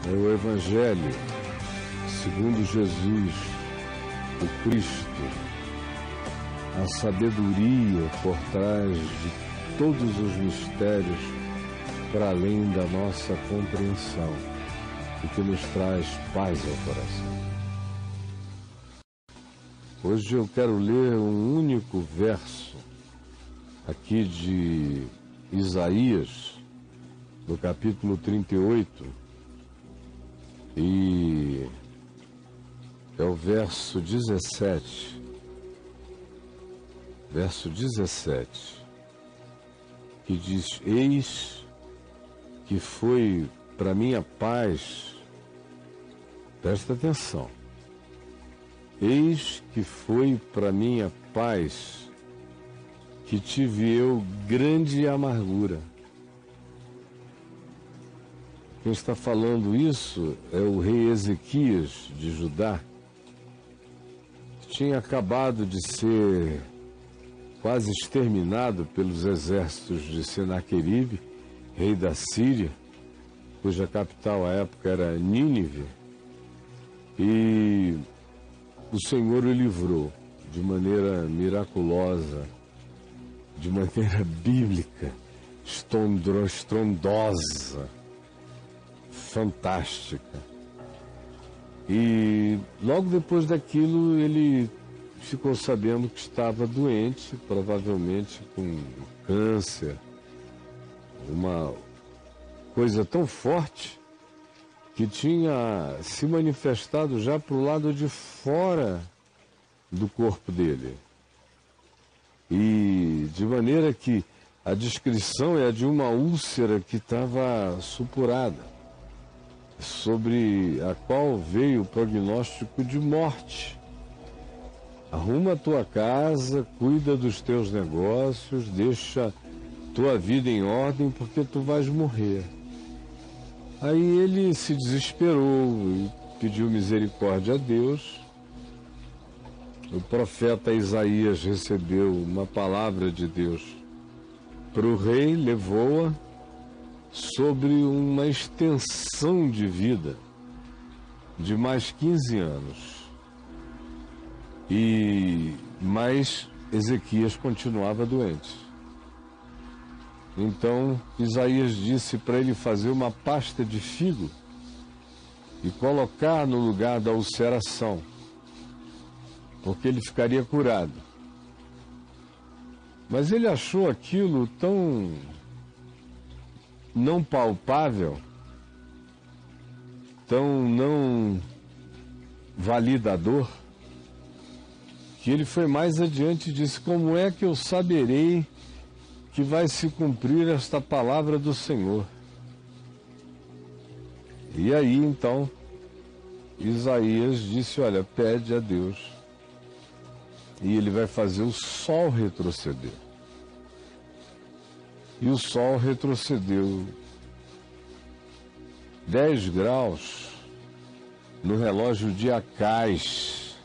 é o Evangelho segundo Jesus, o Cristo, a sabedoria por trás de todos os mistérios para além da nossa compreensão, o que nos traz paz ao coração. Hoje eu quero ler um único verso aqui de Isaías, no capítulo 38, e é o verso 17. Verso 17, que diz: Eis que foi para minha paz, presta atenção, eis que foi para minha paz que tive eu grande amargura. Quem está falando isso é o rei Ezequias de Judá, que tinha acabado de ser quase exterminado pelos exércitos de Senaqueribe, rei da Síria, cuja capital à época era Nínive, e o Senhor o livrou de maneira miraculosa, de maneira bíblica, estrondosa, fantástica. E logo depois daquilo ele ficou sabendo que estava doente, provavelmente com câncer, uma coisa tão forte que tinha se manifestado já para o lado de fora do corpo dele. E de maneira que a descrição é a de uma úlcera que estava supurada, sobre a qual veio o prognóstico de morte. Arruma a tua casa, cuida dos teus negócios, deixa tua vida em ordem, porque tu vais morrer. Aí ele se desesperou e pediu misericórdia a Deus. O profeta Isaías recebeu uma palavra de Deus para o rei, levou-a sobre uma extensão de vida de mais 15 anos. Mas Ezequias continuava doente. Então Isaías disse para ele fazer uma pasta de figo e colocar no lugar da ulceração, porque ele ficaria curado. Mas ele achou aquilo tão não palpável, tão não validador, que ele foi mais adiante e disse: como é que eu saberei que vai se cumprir esta palavra do Senhor? E aí então Isaías disse: olha, pede a Deus e ele vai fazer o sol retroceder. E o sol retrocedeu 10 graus no relógio de Acais.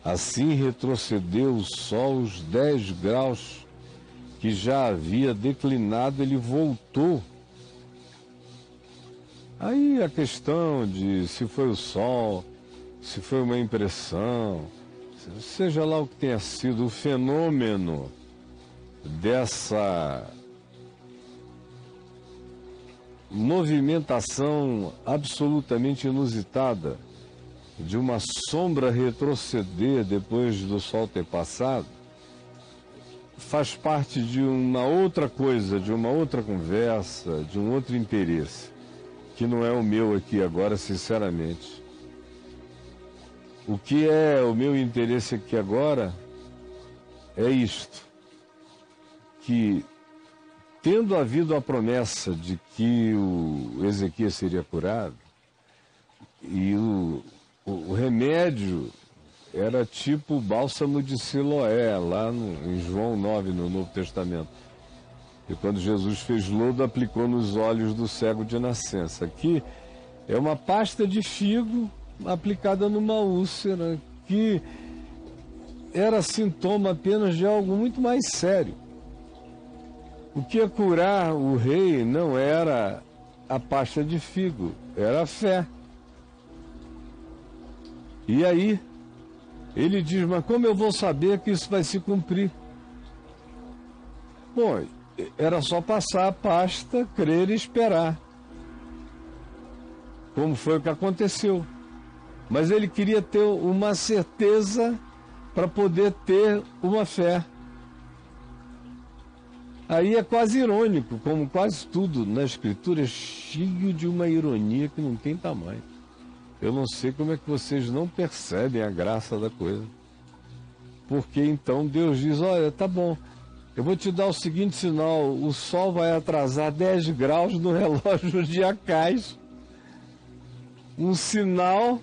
Assim retrocedeu o sol os 10 graus que já havia declinado, ele voltou. Aí a questão de se foi o sol, se foi uma impressão, seja lá o que tenha sido, o fenômeno dessa movimentação absolutamente inusitada de uma sombra retroceder depois do sol ter passado, faz parte de uma outra coisa, de uma outra conversa, de um outro interesse, que não é o meu aqui agora, sinceramente. O que é o meu interesse aqui agora é isto, que tendo havido a promessa de que o Ezequias seria curado, e o remédio era tipo o bálsamo de Siloé, lá em João 9, no Novo Testamento. E quando Jesus fez lodo, aplicou nos olhos do cego de nascença. Aqui é uma pasta de figo aplicada numa úlcera, que era sintoma apenas de algo muito mais sério. O que ia curar o rei não era a pasta de figo, era a fé. E aí, ele diz, mas como eu vou saber que isso vai se cumprir? Bom, era só passar a pasta, crer e esperar. Como foi o que aconteceu. Mas ele queria ter uma certeza para poder ter uma fé. Aí é quase irônico, como quase tudo na Escritura é cheio de uma ironia que não tem tamanho. Eu não sei como é que vocês não percebem a graça da coisa. Porque então Deus diz, olha, tá bom, eu vou te dar o seguinte sinal, o sol vai atrasar 10 graus no relógio de Acais. Um sinal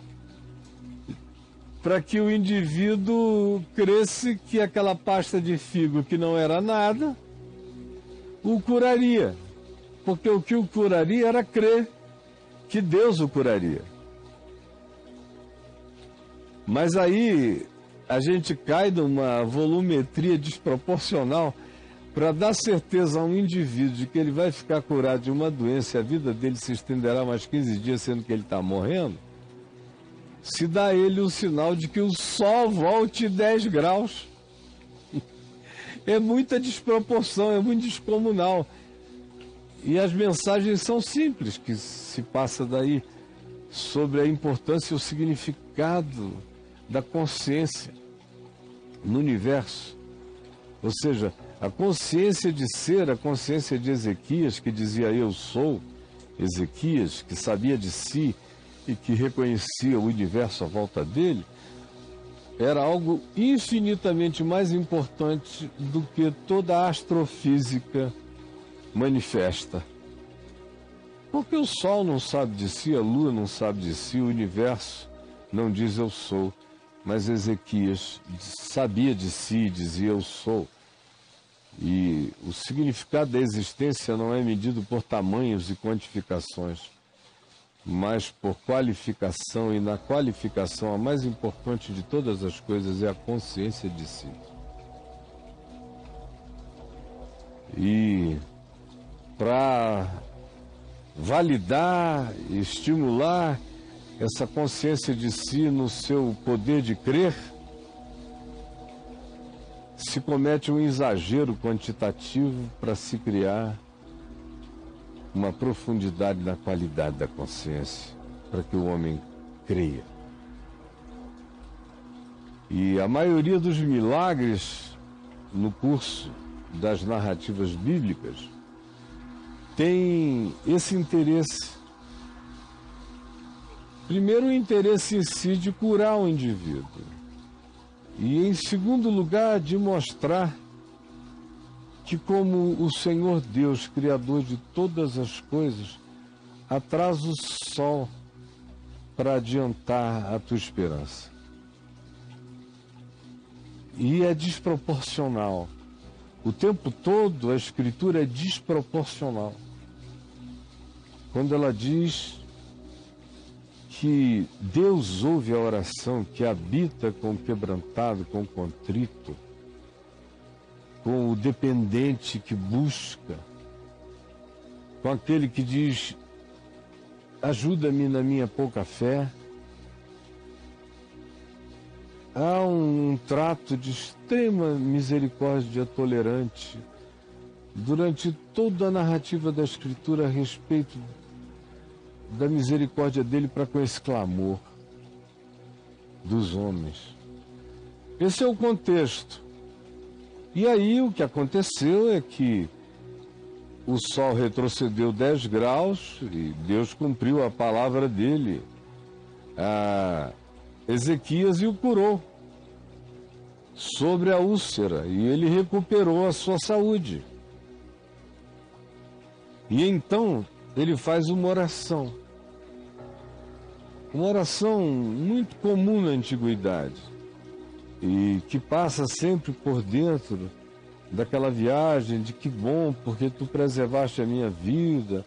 para que o indivíduo cresce que aquela pasta de figo que não era nada, o curaria. Porque o que o curaria era crer que Deus o curaria. Mas aí a gente cai numa volumetria desproporcional para dar certeza a um indivíduo de que ele vai ficar curado de uma doença e a vida dele se estenderá mais 15 dias, sendo que ele está morrendo, se dá a ele o sinal de que o sol volte 10 graus. É muita desproporção, é muito descomunal. E as mensagens são simples que se passa daí sobre a importância e o significado da consciência no universo. Ou seja, a consciência de ser, a consciência de Ezequias, que dizia eu sou, Ezequias, que sabia de si e que reconhecia o universo à volta dele, era algo infinitamente mais importante do que toda a astrofísica manifesta. Porque o Sol não sabe de si, a Lua não sabe de si, o universo não diz eu sou, mas Ezequias sabia de si e dizia eu sou. E o significado da existência não é medido por tamanhos e quantificações, mas por qualificação, e na qualificação a mais importante de todas as coisas é a consciência de si. E para validar e estimular essa consciência de si no seu poder de crer, se comete um exagero quantitativo para se criar uma profundidade na qualidade da consciência, para que o homem creia. E a maioria dos milagres no curso das narrativas bíblicas tem esse interesse. Primeiro, o interesse em si de curar o indivíduo. E, em segundo lugar, de mostrar que como o Senhor Deus, Criador de todas as coisas, atrasa o sol para adiantar a tua esperança. E é desproporcional. O tempo todo a Escritura é desproporcional. Quando ela diz que Deus ouve a oração, que habita com o quebrantado, com o contrito, com o dependente que busca, com aquele que diz, ajuda-me na minha pouca fé. Há um trato de extrema misericórdia tolerante durante toda a narrativa da Escritura a respeito da misericórdia dele para com esse clamor dos homens. Esse é o contexto. E aí o que aconteceu é que o sol retrocedeu 10 graus e Deus cumpriu a palavra dele a Ezequias e o curou sobre a úlcera, e ele recuperou a sua saúde. E então ele faz uma oração muito comum na antiguidade e que passa sempre por dentro daquela viagem de que bom, porque tu preservaste a minha vida,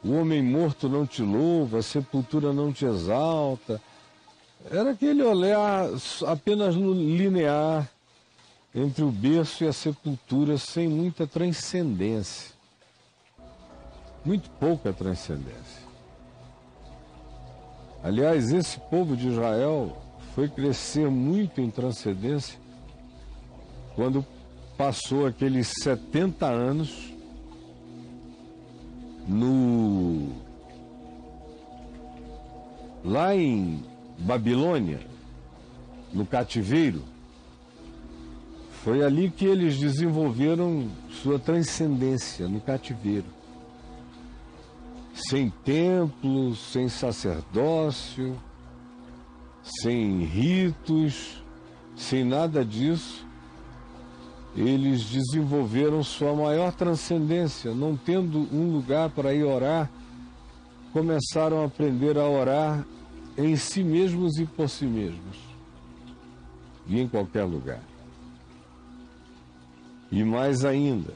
o homem morto não te louva, a sepultura não te exalta. Era aquele olhar apenas no linear entre o berço e a sepultura, sem muita transcendência. muito pouca transcendência. Aliás, esse povo de Israel foi crescer muito em transcendência quando passou aqueles 70 anos lá em Babilônia, no cativeiro. Foi ali que eles desenvolveram sua transcendência, no cativeiro. Sem templo, sem sacerdócio, sem ritos, sem nada disso, eles desenvolveram sua maior transcendência. Não tendo um lugar para ir orar, começaram a aprender a orar em si mesmos e por si mesmos, e em qualquer lugar. E mais ainda,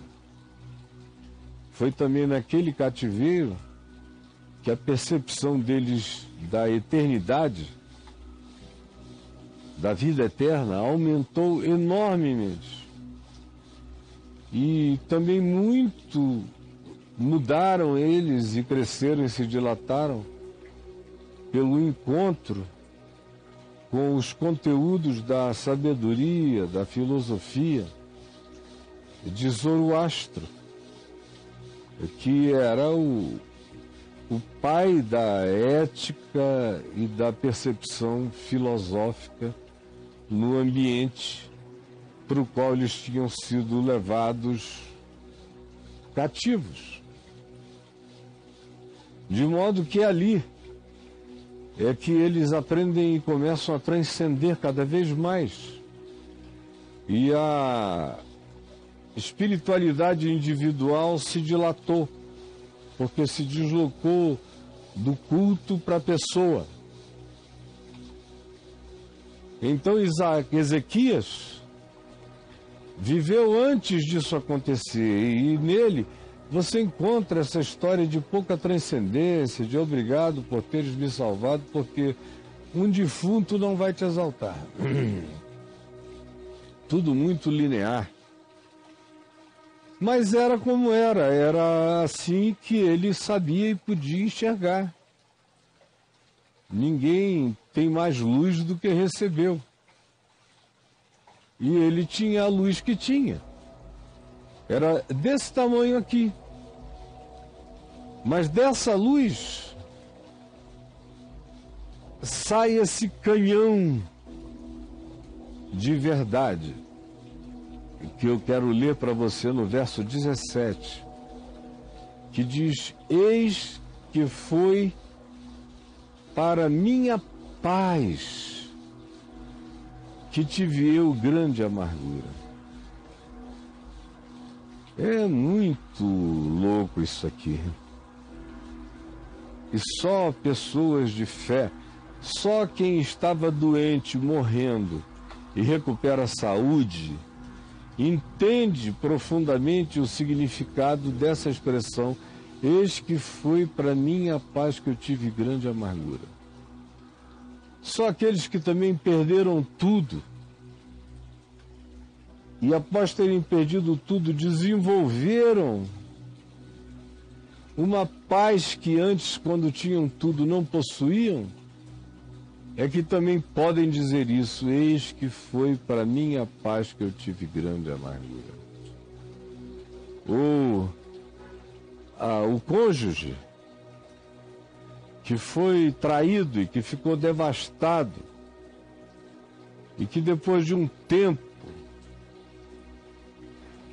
foi também naquele cativeiro que a percepção deles da eternidade, da vida eterna, aumentou enormemente. E também muito mudaram eles e cresceram e se dilataram pelo encontro com os conteúdos da sabedoria, da filosofia de Zoroastro, que era o pai da ética e da percepção filosófica no ambiente para o qual eles tinham sido levados cativos. De modo que ali é que eles aprendem e começam a transcender cada vez mais. E a espiritualidade individual se dilatou, porque se deslocou do culto para a pessoa. Então Ezequias viveu antes disso acontecer, e nele você encontra essa história de pouca transcendência, de obrigado por teres me salvado, porque um defunto não vai te exaltar. Tudo muito linear. Mas era como era assim que ele sabia e podia enxergar. Ninguém tem mais luz do que recebeu. E ele tinha a luz que tinha. Era desse tamanho aqui. Mas dessa luz sai esse canhão de verdade, que eu quero ler para você no verso 17, que diz: eis que foi para minha paz que tive eu grande amargura. É muito louco isso aqui. E só pessoas de fé, só quem estava doente, morrendo e recupera a saúde, entende profundamente o significado dessa expressão: eis que foi para mim a paz que eu tive grande amargura. Só aqueles que também perderam tudo, e após terem perdido tudo, desenvolveram uma paz que antes, quando tinham tudo, não possuíam, é que também podem dizer isso: eis que foi para mim a paz que eu tive grande amargura. Ou o cônjuge que foi traído e que ficou devastado, e que depois de um tempo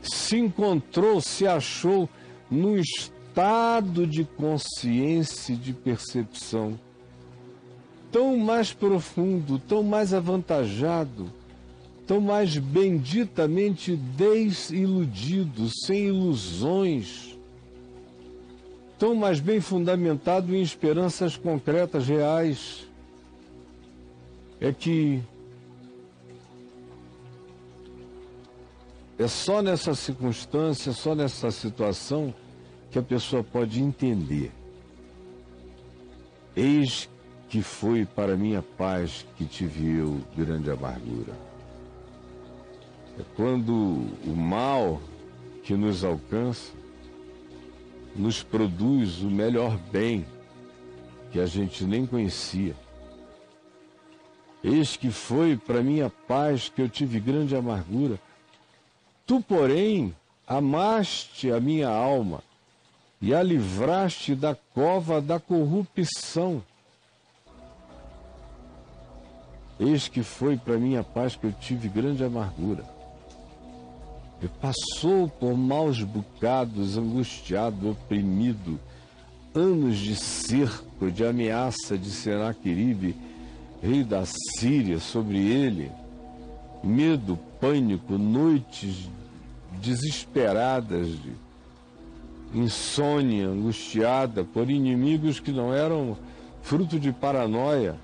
se encontrou, se achou num estado de consciência e de percepção tão mais profundo, tão mais avantajado, tão mais benditamente desiludido, sem ilusões, tão mais bem fundamentado em esperanças concretas, reais. É que é só nessa circunstância, só nessa situação, que a pessoa pode entender: eis que foi para minha paz que tive eu grande amargura. É quando o mal que nos alcança nos produz o melhor bem que a gente nem conhecia. Eis que foi para minha paz que eu tive grande amargura. Tu, porém, amaste a minha alma e a livraste da cova da corrupção. Eis que foi para minha paz que eu tive grande amargura. E passou por maus bocados, angustiado, oprimido, anos de cerco, de ameaça de Senaqueribe, rei da Síria, sobre ele, medo, pânico, noites desesperadas, de insônia, angustiada por inimigos que não eram fruto de paranoia,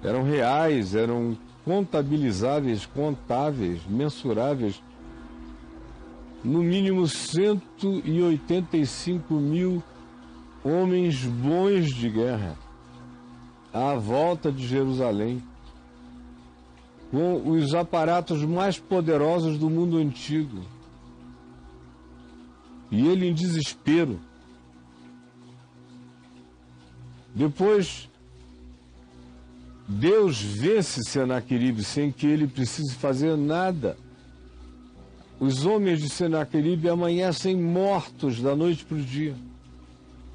eram reais, eram contabilizáveis, contáveis, mensuráveis. No mínimo 185 mil homens bons de guerra à volta de Jerusalém, com os aparatos mais poderosos do mundo antigo. E ele em desespero. Depois, Deus vence Senaqueribe sem que ele precise fazer nada. Os homens de Senaqueribe amanhecem mortos da noite para o dia.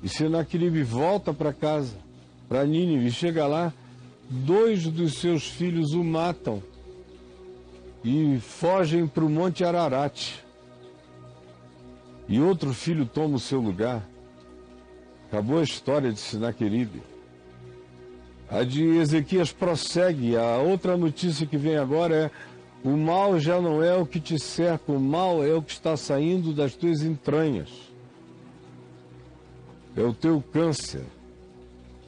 E Senaqueribe volta para casa, para Nínive, e chega lá, 2 dos seus filhos o matam e fogem para o Monte Ararat. E outro filho toma o seu lugar. Acabou a história de Senaqueribe. A de Ezequias prossegue. A outra notícia que vem agora é: o mal já não é o que te cerca, o mal é o que está saindo das tuas entranhas. É o teu câncer,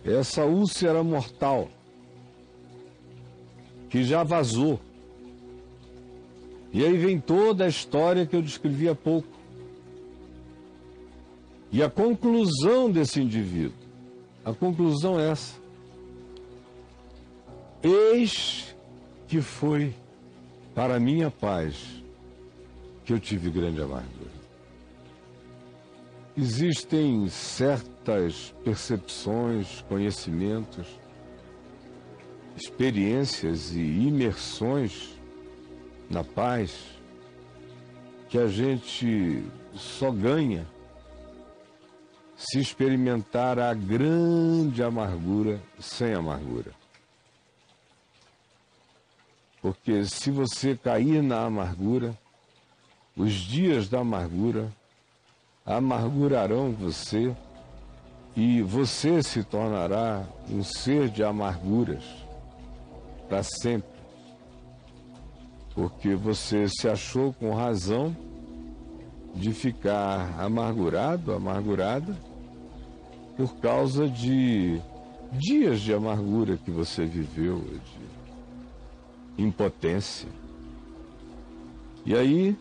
é essa úlcera mortal que já vazou. E aí vem toda a história que eu descrevi há pouco. E a conclusão desse indivíduo, a conclusão é essa: eis que foi para a minha paz que eu tive grande amargura. Existem certas percepções, conhecimentos, experiências e imersões na paz que a gente só ganha se experimentar a grande amargura sem amargura. Porque se você cair na amargura, os dias da amargura amargurarão você e você se tornará um ser de amarguras para sempre. Porque você se achou com razão de ficar amargurado, amargurada, por causa de dias de amargura que você viveu, de impotência. E aí,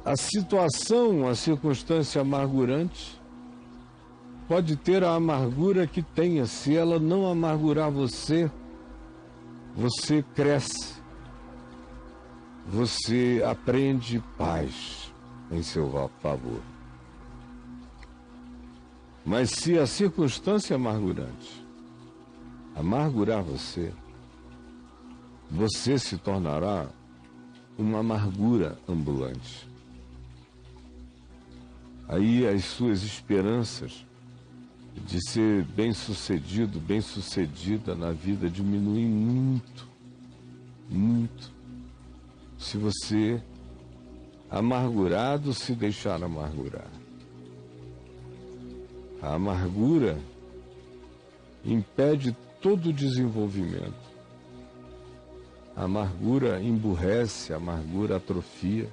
a situação, a circunstância amargurante pode ter a amargura que tenha. Se ela não amargurar você, você cresce, você aprende paz em seu favor. Mas se a circunstância amargurante amargurar você, você se tornará uma amargura ambulante. Aí as suas esperanças de ser bem-sucedido, bem-sucedida na vida diminuem muito, muito, se você, amargurado, se deixar amargurar. A amargura impede todo o desenvolvimento. A amargura emburrece, a amargura atrofia,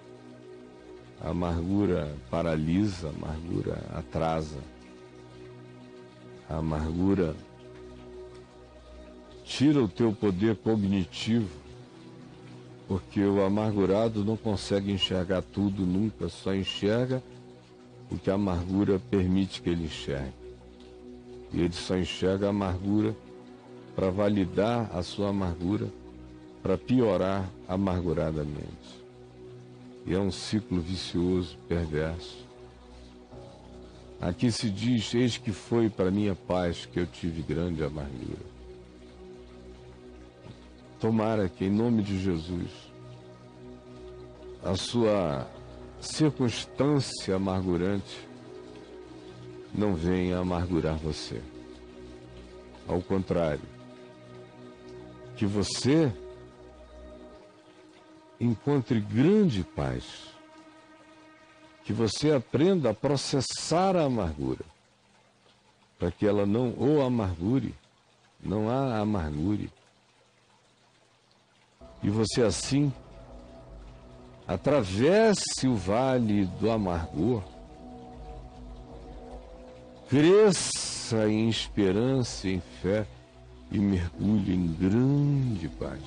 a amargura paralisa, a amargura atrasa. A amargura tira o teu poder cognitivo, porque o amargurado não consegue enxergar tudo nunca, só enxerga o que a amargura permite que ele enxergue. E ele só enxerga a amargura para validar a sua amargura, para piorar amarguradamente. E é um ciclo vicioso, perverso, Aqui se diz: eis que foi para minha paz que eu tive grande amargura. Tomara que, em nome de Jesus, a sua circunstância amargurante não venha amargurar você. Ao contrário, que você encontre grande paz, que você aprenda a processar a amargura, para que ela não o amargure, não a amargure. E você assim atravesse o vale do amargor, cresça em esperança e em fé e mergulhe em grande paz.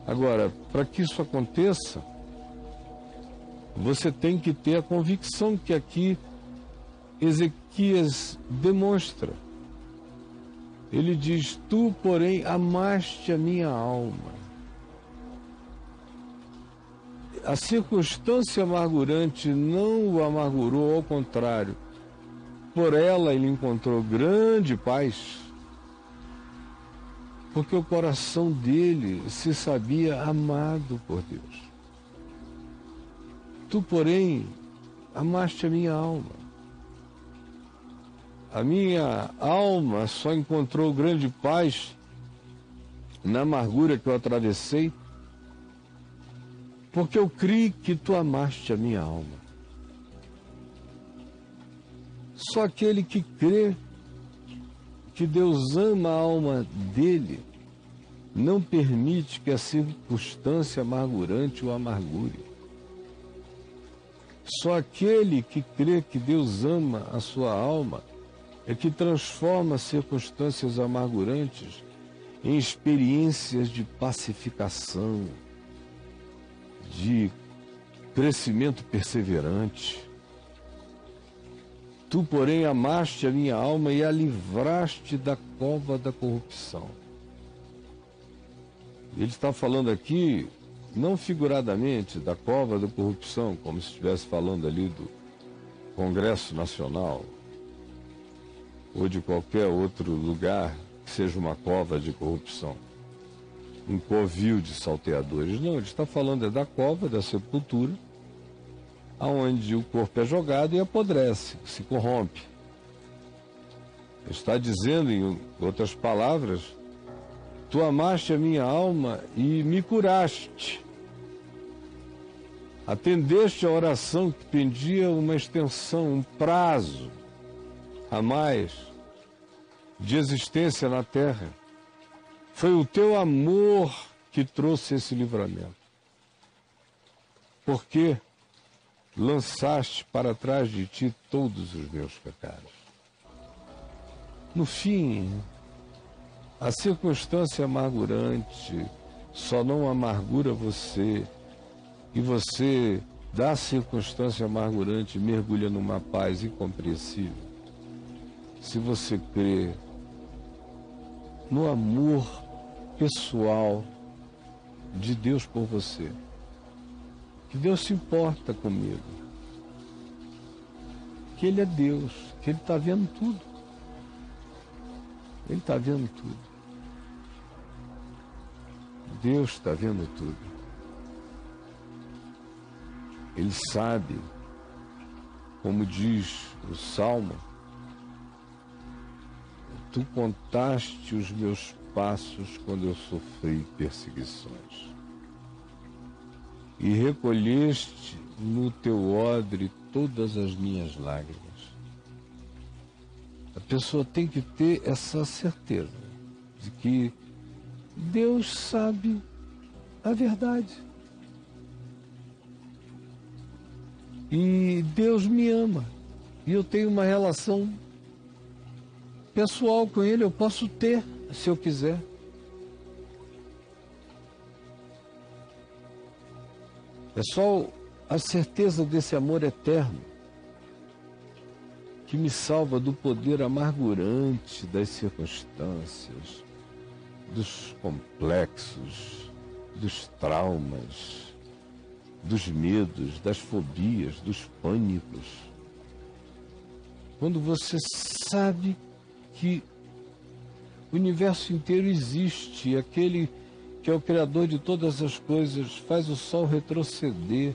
Agora, para que isso aconteça, você tem que ter a convicção que aqui Ezequias demonstra. Ele diz: tu, porém, amaste a minha alma. A circunstância amargurante não o amargurou, ao contrário. Por ela ele encontrou grande paz, porque o coração dele se sabia amado por Deus. Tu, porém, amaste a minha alma. A minha alma só encontrou grande paz na amargura que eu atravessei, porque eu criei que tu amaste a minha alma. Só aquele que crê que Deus ama a alma dele não permite que a circunstância amargurante o amargure. Só aquele que crê que Deus ama a sua alma é que transforma circunstâncias amargurantes em experiências de pacificação, de crescimento perseverante. Tu, porém, amaste a minha alma e a livraste da cova da corrupção. Ele está falando aqui, não figuradamente, da cova da corrupção, como se estivesse falando ali do Congresso Nacional, ou de qualquer outro lugar que seja uma cova de corrupção, um covil de salteadores. Não, ele está falando da cova da sepultura, aonde o corpo é jogado e apodrece, se corrompe. Ele está dizendo, em outras palavras: tu amaste a minha alma e me curaste. Atendeste a oração que pedia uma extensão, um prazo a mais de existência na terra. Foi o teu amor que trouxe esse livramento. Porque lançaste para trás de ti todos os meus pecados. No fim, a circunstância amargurante só não amargura você, e você, da circunstância amargurante, mergulha numa paz incompreensível, se você crê no amor pessoal de Deus por você, que Deus se importa comigo, que Ele é Deus, que Ele está vendo tudo. Ele está vendo tudo. Deus está vendo tudo. Ele sabe, como diz o Salmo: tu contaste os meus passos quando eu sofri perseguições, e recolheste no teu odre todas as minhas lágrimas. A pessoa tem que ter essa certeza de que Deus sabe a verdade. E Deus me ama. E eu tenho uma relação pessoal com Ele. Eu posso ter, se eu quiser. É só a certeza desse amor eterno que me salva do poder amargurante das circunstâncias, dos complexos, dos traumas, dos medos, das fobias, dos pânicos, Quando você sabe que o universo inteiro existe, e aquele que é o Criador de todas as coisas faz o sol retroceder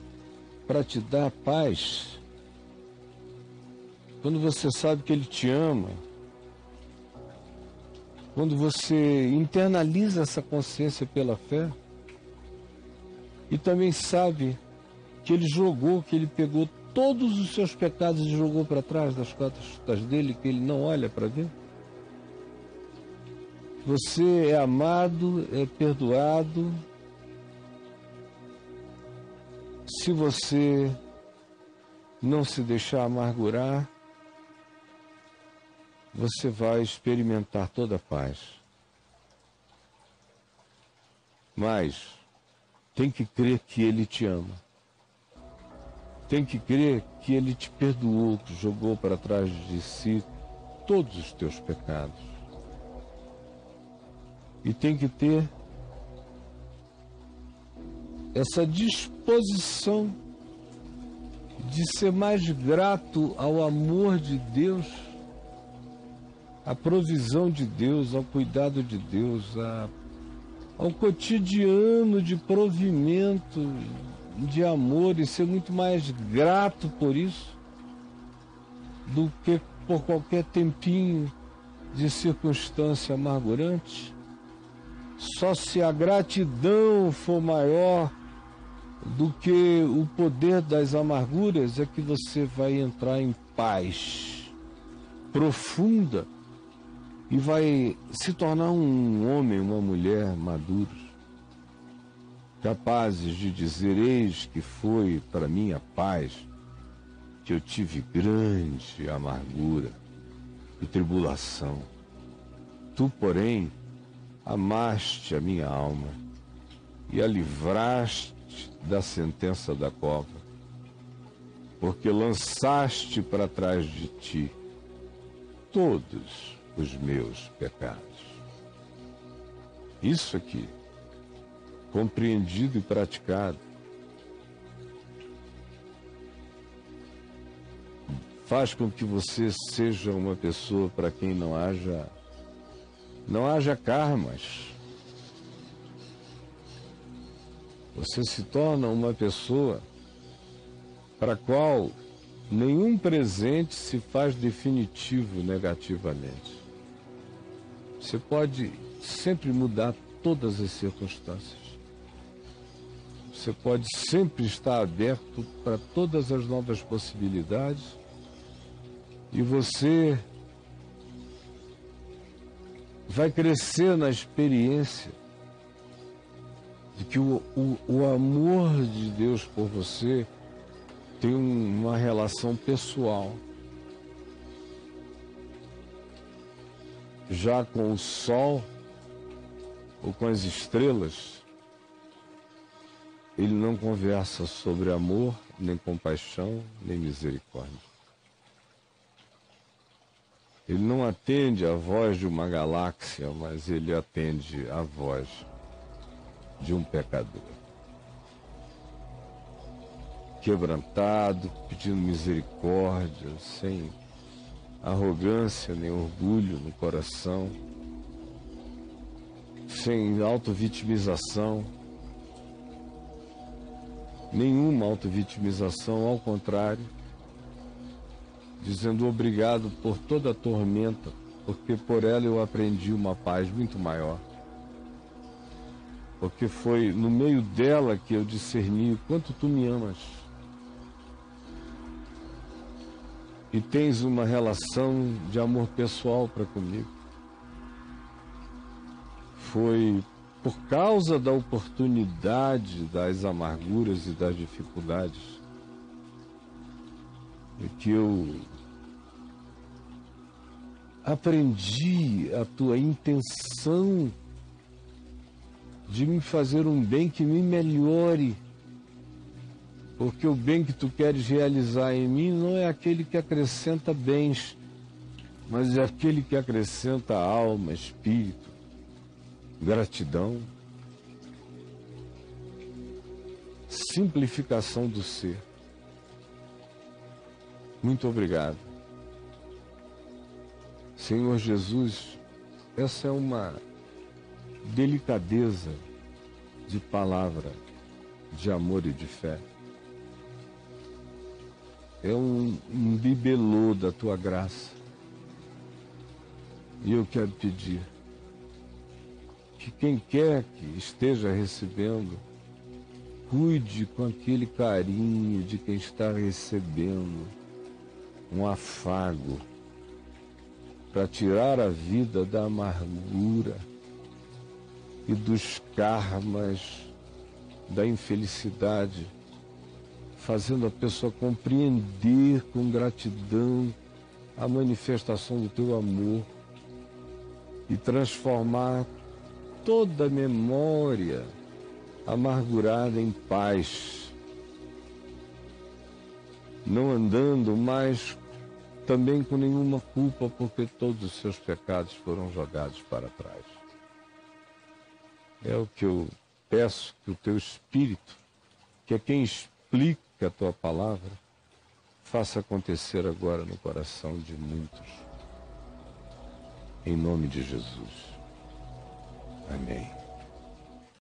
para te dar paz. Quando você sabe que Ele te ama, quando você internaliza essa consciência pela fé, e também sabe que Ele pegou todos os seus pecados e jogou para trás das costas dele, que Ele não olha para ver. Você é amado, é perdoado, se você não se deixar amargurar, você vai experimentar toda a paz. Mas tem que crer que Ele te ama. Tem que crer que Ele te perdoou, que jogou para trás de si todos os teus pecados. E tem que ter essa disposição de ser mais grato ao amor de Deus, à provisão de Deus, ao cuidado de Deus, ao cotidiano de provimento, de amor, e ser muito mais grato por isso do que por qualquer tempinho de circunstância amargurante. Só se a gratidão for maior do que o poder das amarguras é que você vai entrar em paz profunda e vai se tornar um homem, uma mulher maduros, capazes de dizer: eis que foi para mim a paz, que eu tive grande amargura e tribulação. Tu, porém, amaste a minha alma e a livraste da sentença da cova, porque lançaste para trás de ti todos os meus pecados. Isso aqui, compreendido e praticado, faz com que você seja uma pessoa para quem não haja karmas. Você se torna uma pessoa para a qual nenhum presente se faz definitivo negativamente. Você pode sempre mudar todas as circunstâncias. Você pode sempre estar aberto para todas as novas possibilidades, e você vai crescer na experiência de que o amor de Deus por você tem uma relação pessoal. Já com o sol ou com as estrelas, ele não conversa sobre amor, nem compaixão, nem misericórdia. Ele não atende a voz de uma galáxia, mas ele atende a voz de um pecador, quebrantado, pedindo misericórdia, sem arrogância nem orgulho no coração, sem autovitimização, nenhuma autovitimização, ao contrário, dizendo obrigado por toda a tormenta, porque por ela eu aprendi uma paz muito maior. Porque foi no meio dela que eu discerni o quanto tu me amas. E tens uma relação de amor pessoal para comigo. Foi por causa da oportunidade das amarguras e das dificuldades que eu aprendi a tua intenção de me fazer um bem que me melhore, porque o bem que tu queres realizar em mim não é aquele que acrescenta bens, mas é aquele que acrescenta alma, espírito, gratidão, simplificação do ser. Muito obrigado. Senhor Jesus, essa é uma delicadeza de palavra, de amor e de fé. É um bibelô da tua graça. E eu quero pedir que quem quer que esteja recebendo, cuide com aquele carinho de quem está recebendo um afago para tirar a vida da amargura e dos karmas da infelicidade, fazendo a pessoa compreender com gratidão a manifestação do teu amor e transformar toda a memória amargurada em paz, não andando mais também com nenhuma culpa, porque todos os seus pecados foram jogados para trás. É o que eu peço que o teu Espírito, que é quem explica a tua palavra, faça acontecer agora no coração de muitos. Em nome de Jesus. Amém.